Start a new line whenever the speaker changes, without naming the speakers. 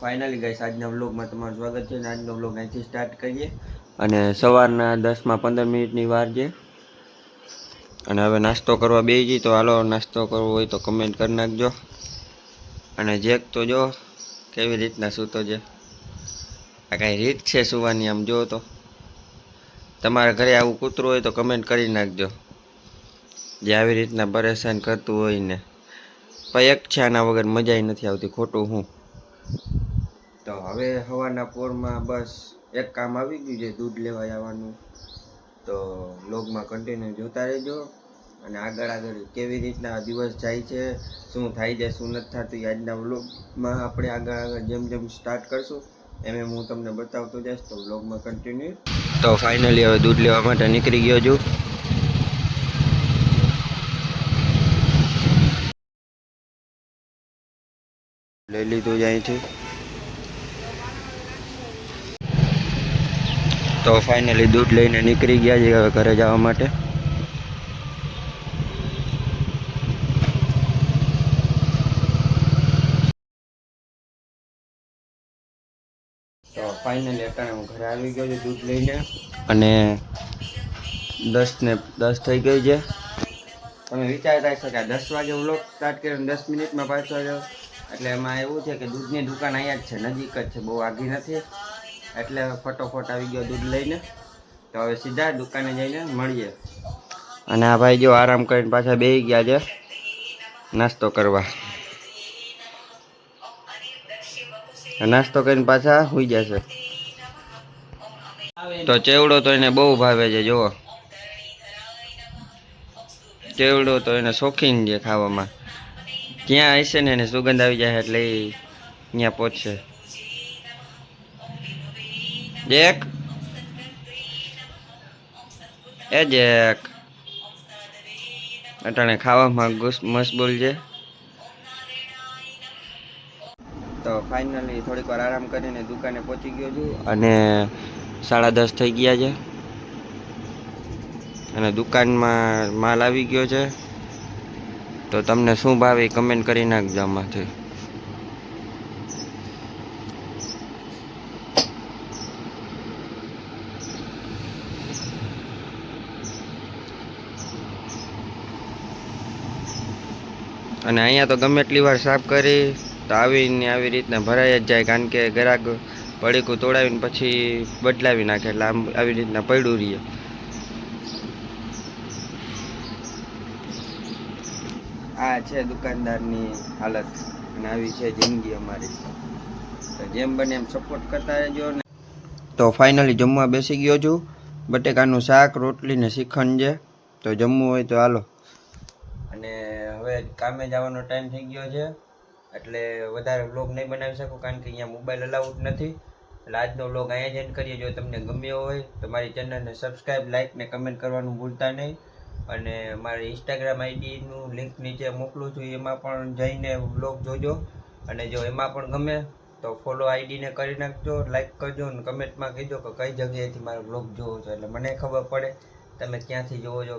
Finally guys આજના વ્લોગમાં તમારું સ્વાગત છે. આજનો વ્લોગ અહીંથી સ્ટાર્ટ કરીએ અને સવારના 10:15 વાર છે અને હવે નાસ્તો કરવા બેસી જઈએ. તો હાલો નાસ્તો કરવો હોય તો કમેન્ટ કરી નાખજો. અને જેક તો જો કેવી રીતના સૂતો છે. આ કાંઈ રીત છે સુવાની? આમ જો તો તમારા ઘરે આવું કૂતરું હોય તો કમેન્ટ કરી નાખજો, જે આવી રીતના પરેશાન કરતું હોય ને. પણ એક છે આના વગર મજા નથી આવતી, ખોટું હું. તો હવે સવારના પોરમાં બસ એક કામ આવી ગયું છે, દૂધ લેવા આવવાનું. તો વ્લોગમાં કન્ટિન્યુ જોતા રહેજો અને આગળ કેવી રીતના દિવસ જાય છે, શું થાય છે, શું નથી થતું, આજના વ્લોગમાં આપણે આગળ જેમ જેમ સ્ટાર્ટ કરશું એમ હું તમને બતાવતો જઈશ. તો વ્લોગમાં કન્ટિન્યુ. તો ફાઇનલી હવે દૂધ લેવા માટે નીકળી ગયો છું. લઈ લીધું છે અહીંથી. તો ફાઇનલી દૂધ લઈને નીકળી ગયા છે હવે ઘરે જવા માટે. તો ફાઇનલી અત્યારે હું ઘરે આવી ગયો છું દૂધ લઈને અને 10:10 થઈ ગઈ છે. તમે વિચારતા હશો કે 10 વાગે વ્લોગ સ્ટાર્ટ કર્યો 10 મિનિટમાં પાછો આવ્યો. એટલે એમાં એવું છે કે દૂધની દુકાન અહીંયા જ છે, નજીક જ છે, બહુ આઘી નથી. એટલે ફટોફટ આવી ગયો દૂધ લઈને. તો હવે સીધા દુકાને જઈને મળીએ. અને આ ભાઈ જો આરામ કરીને પાછા બેસી ગયા છે નાસ્તો કરવા. નાસ્તો કરીને પાછા સુઈ જશે. તો ચેવડો તો એને બહુ ભાવે છે. જુઓ, ચેવડો તો એને શોખીન છે ખાવામાં. ક્યાં હશે ને એને સુગંધ આવી જાય એટલે ત્યાં પહોંચશે. એક જેક અટાણે ખાવામાં મશગુલ છે. તો ફાઇનલી થોડીક વાર આરામ કરીને દુકાને પહોંચી ગયો છું અને 10:30 થઈ ગયા છે અને દુકાનમાં માલ આવી ગયો છે. તો તમને શું ભાવે કમેન્ટ કરી નાખજો આમાંથી. અને અહીંયા તો ગમે એટલી વાર સાફ કરી તો આવીને આવી રીતના ભરાઈ જ જાય, કારણ કે ગ્રાહક પડીકું તોડાવીને પછી બદલાવી નાખે, એટલે આમ આવી રીતના પડ્યું રહીએ. આ છે દુકાનદારની હાલત અને આવી છે જિંદગી અમારી. તો જેમ બને એમ સપોર્ટ કરતા રહેજો ને. તો ફાઇનલી જમવા બેસી ગયો છું. બટેકાનું શાક, રોટલી ને શ્રીખંડ છે. તો જમવું હોય તો હાલો. અને હવે કામે જવાનો ટાઈમ થઈ ગયો છે એટલે વધારે વ્લોગ નહીં બનાવી શકું, કારણ કે અહીંયા મોબાઈલ અલાઉડ નથી. એટલે આજનો વ્લોગ અહીંયા જ એન્ડ કરીએ. જો તમને ગમ્યો હોય તો મારી ચેનલને સબસ્ક્રાઈબ, લાઇક ને કમેન્ટ કરવાનું ભૂલતા નહીં. અને મારી ઇન્સ્ટાગ્રામ આઈડીનું લિંક નીચે મોકલું છું, એમાં પણ જઈને વ્લોગ જોજો. અને જો એમાં પણ ગમે તો ફોલો આઈડીને કરી નાખજો, લાઇક કરજો અને કમેન્ટમાં કહેજો કે કઈ જગ્યાએથી મારો વ્લોગ જોવો છો, એટલે મને ખબર પડે તમે ક્યાંથી જોવો છો.